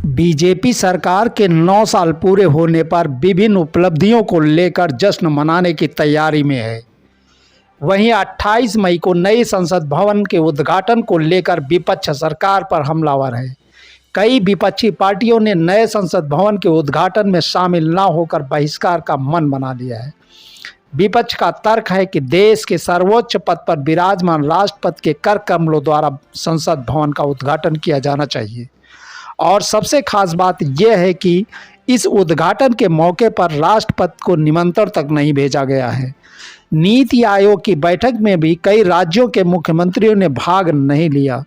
BJP सरकार के 9 साल पूरे होने पर विभिन्न उपलब्धियों को लेकर जश्न मनाने की तैयारी में है। वहीं 28 मई को नए संसद भवन के उद्घाटन को लेकर विपक्ष सरकार पर हमलावर है। कई विपक्षी पार्टियों ने नए संसद भवन के उद्घाटन में शामिल न होकर बहिष्कार का मन बना लिया है। विपक्ष का तर्क है कि देश के सर्वोच्च पद पर विराजमान राष्ट्रपति के कर कमलों द्वारा संसद भवन का उद्घाटन किया जाना चाहिए। और सबसे खास बात यह है कि इस उद्घाटन के मौके पर राष्ट्रपति को निमंत्रण तक नहीं भेजा गया है। नीति आयोग की बैठक में भी कई राज्यों के मुख्यमंत्रियों ने भाग नहीं लिया।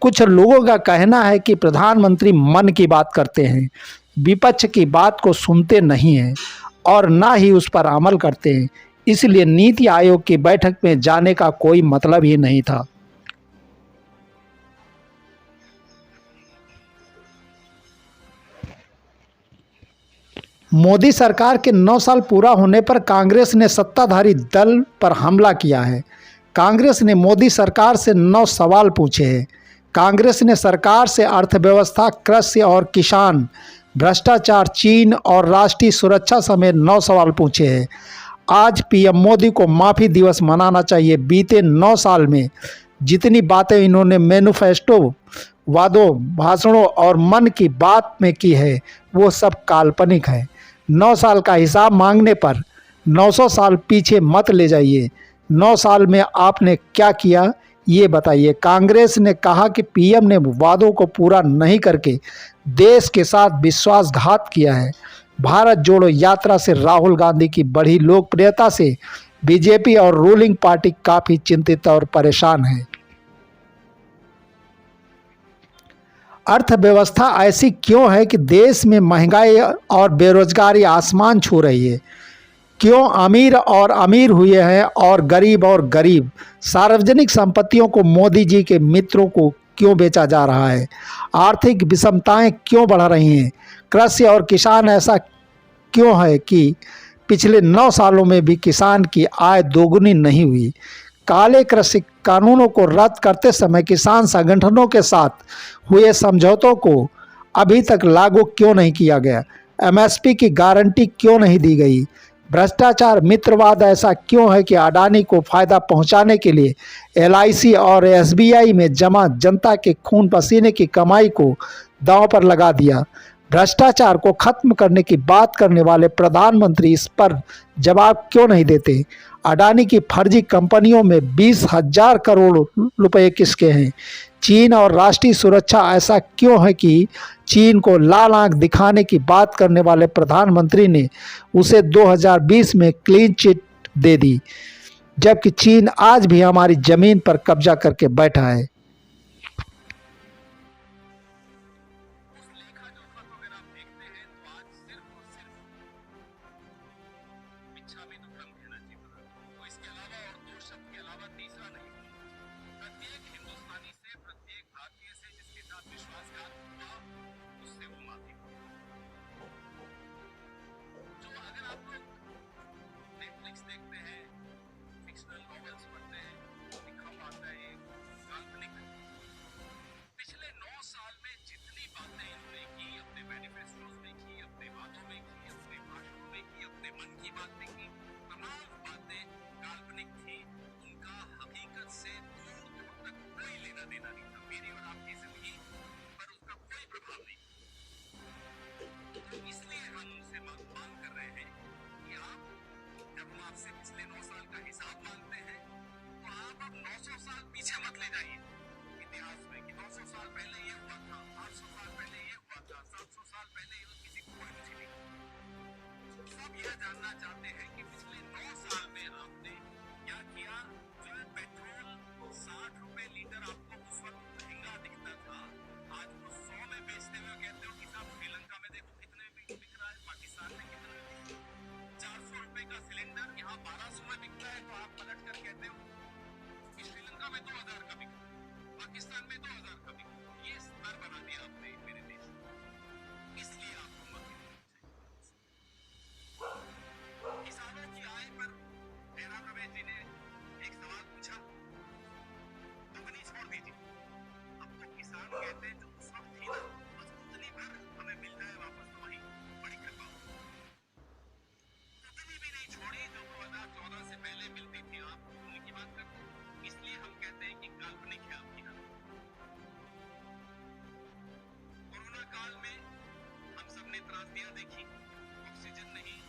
कुछ लोगों का कहना है कि प्रधानमंत्री मन की बात करते हैं, विपक्ष की बात को सुनते नहीं हैं और ना ही उस पर अमल करते हैं, इसलिए नीति आयोग की बैठक में जाने का कोई मतलब ही नहीं था। मोदी सरकार के 9 साल पूरा होने पर कांग्रेस ने सत्ताधारी दल पर हमला किया है। कांग्रेस ने मोदी सरकार से 9 सवाल पूछे हैं। कांग्रेस ने सरकार से अर्थव्यवस्था, कृषि और किसान, भ्रष्टाचार, चीन और राष्ट्रीय सुरक्षा समेत 9 सवाल पूछे हैं। आज पीएम मोदी को माफ़ी दिवस मनाना चाहिए। बीते 9 साल में जितनी बातें इन्होंने मैनिफेस्टो, वादों, भाषणों और मन की बात में की है वो सब काल्पनिक है। 9 साल का हिसाब मांगने पर 900 साल पीछे मत ले जाइए। 9 साल में आपने क्या किया ये बताइए। कांग्रेस ने कहा कि पीएम ने वादों को पूरा नहीं करके देश के साथ विश्वासघात किया है। भारत जोड़ो यात्रा से राहुल गांधी की बढ़ी लोकप्रियता से बीजेपी और रूलिंग पार्टी काफ़ी चिंतित और परेशान है। अर्थव्यवस्था ऐसी क्यों है कि देश में महंगाई और बेरोजगारी आसमान छू रही है? क्यों अमीर और अमीर हुए हैं और गरीब? सार्वजनिक संपत्तियों को मोदी जी के मित्रों को क्यों बेचा जा रहा है? आर्थिक विषमताएं क्यों बढ़ रही हैं? कृषि और किसान ऐसा क्यों है कि पिछले 9 सालों में भी किसान की आय दोगुनी नहीं हुई? काले कृषि कानूनों को रद्द करते समय किसान संगठनों के साथ हुए समझौतों को अभी तक लागू क्यों नहीं किया गया? एमएसपी की गारंटी क्यों नहीं दी गई? भ्रष्टाचार मित्रवाद ऐसा क्यों है कि अडानी को फायदा पहुंचाने के लिए एलआईसी और एसबीआई में जमा जनता के खून पसीने की कमाई को दांव पर लगा दिया? भ्रष्टाचार को खत्म करने की बात करने वाले प्रधानमंत्री इस पर जवाब क्यों नहीं देते? अडानी की फर्जी कंपनियों में 20,000 करोड़ रुपए किसके हैं? चीन और राष्ट्रीय सुरक्षा ऐसा क्यों है कि चीन को लाल आंख दिखाने की बात करने वाले प्रधानमंत्री ने उसे 2020 में क्लीन चिट दे दी, जबकि चीन आज भी हमारी जमीन पर कब्जा करके बैठा है। जानना चाहते हैं कि पिछले 9 साल में आपने क्या किया? जो पेट्रोल 60 रुपए लीटर आपको उस वक्त महंगा दिखता था, आज वो 100 में बेचते हुए कहते हो कि साहब श्रीलंका में देखो कितने में बिक रहा है, पाकिस्तान में कितने में बिक रहा है। 400 रुपए का सिलेंडर यहाँ 1200 में बिकता है, तो आप पलट कर कहते हो कि श्रीलंका में 2000 का बिक सर्दियां देखी, ऑक्सीजन नहीं,